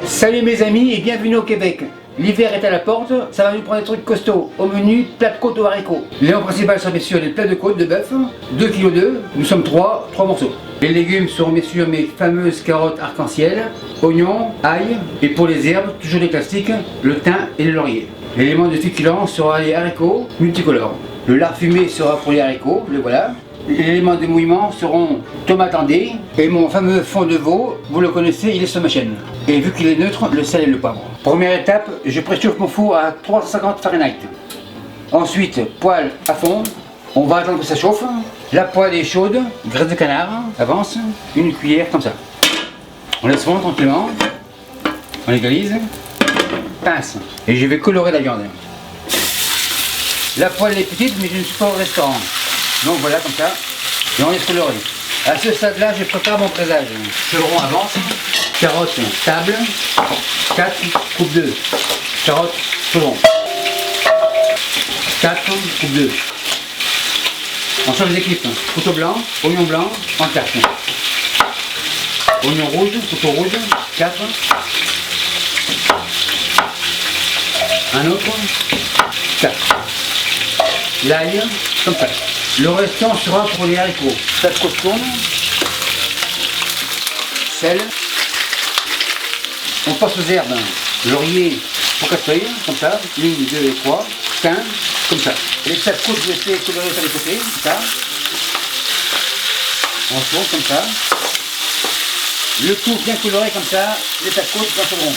Salut mes amis et bienvenue au Québec. L'hiver est à la porte, ça va nous prendre des trucs costauds. Au menu, plat de côte aux haricots. L'élément principal sera bien sûr les plats de côte de bœuf, 2 kg d'œufs, nous sommes 3 morceaux. Les légumes seront bien sûr mes fameuses carottes arc-en-ciel, oignons, ail, et pour les herbes, toujours les classiques, le thym et le laurier. L'élément de féculent sera les haricots multicolores. Le lard fumé sera pour les haricots, le voilà. Les éléments de mouillement seront tomates andées et mon fameux fond de veau, vous le connaissez, il est sur ma chaîne. Et vu qu'il est neutre, le sel et le poivre. Première étape, je préchauffe mon four à 350 Fahrenheit. Ensuite, poêle à fond, on va attendre que ça chauffe. La poêle est chaude, graisse de canard, avance, une cuillère comme ça. On laisse fondre tranquillement, on égalise, pince, et je vais colorer la viande. La poêle est petite, mais je ne suis pas au restaurant. Donc voilà, comme ça, et on laisse colorer. À ce stade-là, je prépare mon présage. Chevron avance, carottes table, 4 coupe 2, carottes chevron, 4 coupe 2. On change d'équipe, couteau blanc, oignon blanc, en 4. Oignon rouge, couteau rouge, 4. Un autre, 4. L'ail, comme ça. Le restant sera pour les haricots. Ça de côte tourne, sel. On passe aux herbes. Laurier pour 4 feuilles, comme ça, 1, 2 et 3. Thym, comme ça. Les plats de côte, je les fais colorer sur les côtés, comme ça. On tourne comme ça. Le tout bien coloré comme ça, les plats de côte dans ce rond.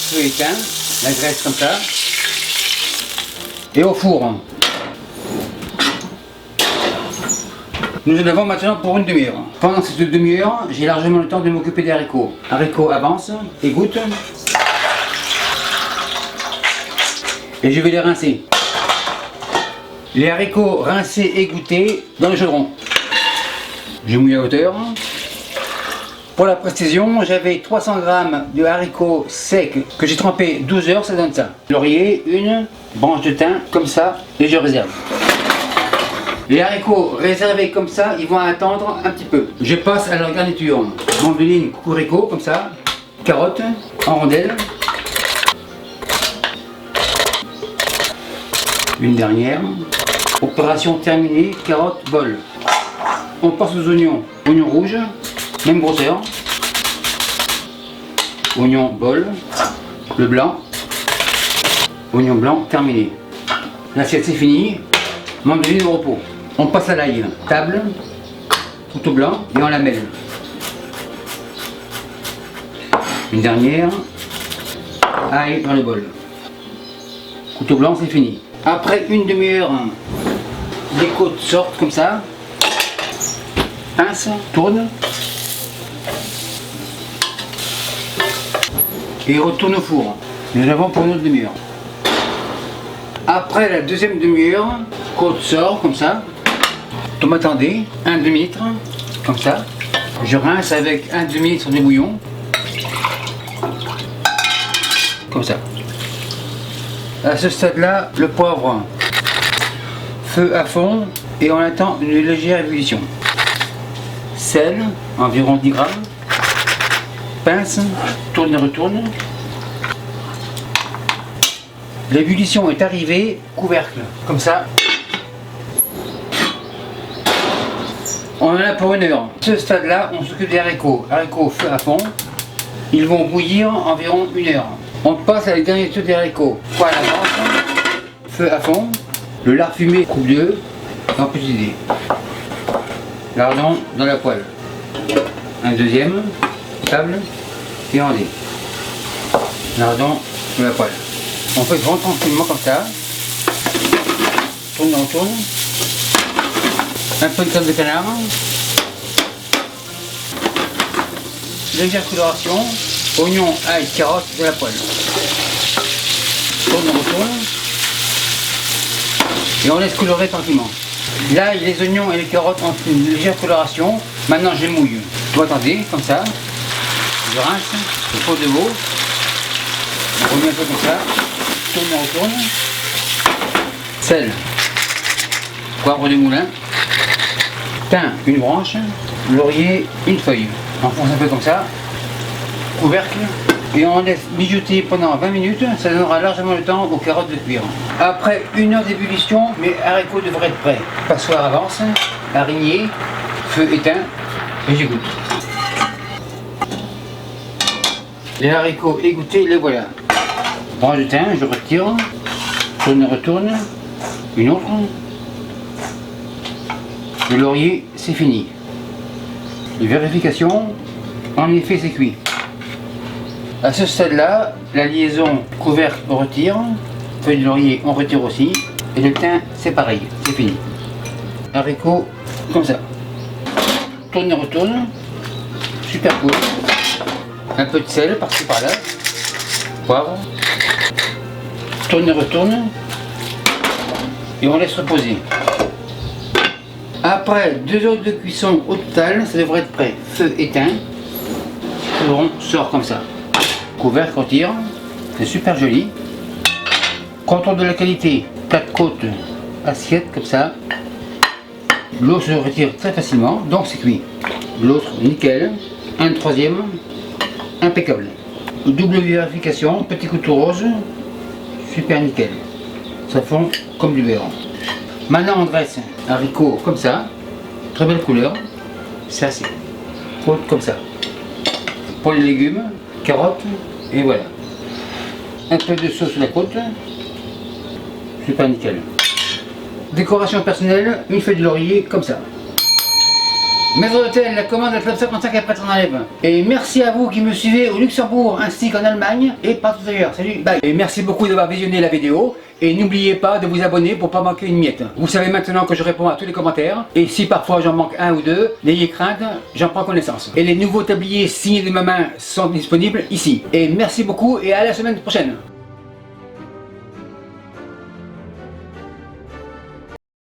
Feu éteint, la graisse comme ça. Et au four. Nous en avons maintenant pour une demi-heure. Pendant cette demi-heure, j'ai largement le temps de m'occuper des haricots. Haricots avancent, égoutte. Et je vais les rincer. Les haricots rincés, égouttés dans le chaudron. Je mouille à hauteur. Pour la précision, j'avais 300 g de haricots secs que j'ai trempés 12 heures, ça donne ça. Laurier, une branche de thym, comme ça, et je réserve. Les haricots réservés comme ça, ils vont attendre un petit peu. Je passe à leur garniture. Mandoline, cocorico, comme ça. Carottes en rondelles. Une dernière. Opération terminée, carottes, bol. On passe aux oignons. Oignons rouges, même grosseur. Oignon, bol. Le blanc. Oignon blanc, terminé. L'assiette c'est fini. Mandoline au repos. On passe à l'ail. Table, couteau blanc et en lamelle. Une dernière. Ail dans le bol. Couteau blanc, c'est fini. Après une demi-heure, les côtes sortent comme ça. Pince, tourne. Et retourne au four. Nous avons pour une autre demi-heure. Après la deuxième demi-heure, côte sort comme ça. Tomate andée, un demi-litre, comme ça. Je rince avec un demi-litre de bouillon. Comme ça. À ce stade-là, le poivre, feu à fond et on attend une légère ébullition. Sel, environ 10 grammes. Pince, tourne et retourne. L'ébullition est arrivée, couvercle, comme ça. On en a pour une heure. À ce stade-là, on s'occupe des haricots. Haricots feu à fond. Ils vont bouillir environ une heure. On passe à la garniture des haricots. Poêle à vente, feu à fond. Le lard fumé, coupe 2, en petite idée. Lardon dans la poêle. Un deuxième, table et en dé. Lardon sur la poêle. On fait vraiment tranquillement comme ça. Tourne, on tourne. Un peu de crème de canard. Légère coloration. Oignon, ail, carotte de la poêle. Tourne, on retourne. Et on laisse colorer tranquillement. Là, les oignons et les carottes ont une légère coloration. Maintenant, je mouille. Vous attendez, comme ça. Je rince le pot de veau. On remet un peu comme ça. Tourne, on retourne. Sel. Poivre de moulin. Thym, une branche. Laurier, une feuille. On enfonce un peu comme ça, couvercle, et on laisse mijoter pendant 20 minutes, ça donnera largement le temps aux carottes de cuire. Après 1 heure d'ébullition, mes haricots devraient être prêts. Passoire avance, araignée, feu éteint, et j'égoutte. Les haricots égouttés, les voilà. Branche de thym, je retire, tourne, retourne, une autre. Le laurier, c'est fini. Les vérifications, en effet c'est cuit. À ce stade-là, la liaison couvercle on retire, feuille de laurier on retire aussi, et le thym c'est pareil, c'est fini. Haricots comme ça. Tourne et retourne, super cool. Un peu de sel par-ci par-là, poivre, tourne et retourne, et on laisse reposer. Après 2 heures de cuisson au total, ça devrait être prêt. Feu éteint, on sort comme ça. Couvercle retire, c'est super joli. Contrôle de la qualité, plat de côte, assiette comme ça. L'eau se retire très facilement, donc c'est cuit. L'autre nickel, un troisième, impeccable. Double vérification, petit couteau rose, super nickel. Ça fond comme du beurre. Maintenant on dresse haricots comme ça, très belle couleur, c'est assez. Côte comme ça. Pour les légumes, carottes, et voilà. Un peu de sauce sur la côte, super nickel. Décoration personnelle, une feuille de laurier comme ça. Maison d'hôtel, la commande à Club 55 après on enlève. Et merci à vous qui me suivez au Luxembourg ainsi qu'en Allemagne et partout ailleurs. Salut, bye. Et merci beaucoup d'avoir visionné la vidéo. Et n'oubliez pas de vous abonner pour pas manquer une miette. Vous savez maintenant que je réponds à tous les commentaires. Et si parfois j'en manque un ou deux, n'ayez crainte, j'en prends connaissance. Et les nouveaux tabliers signés de ma main sont disponibles ici. Et merci beaucoup et à la semaine prochaine.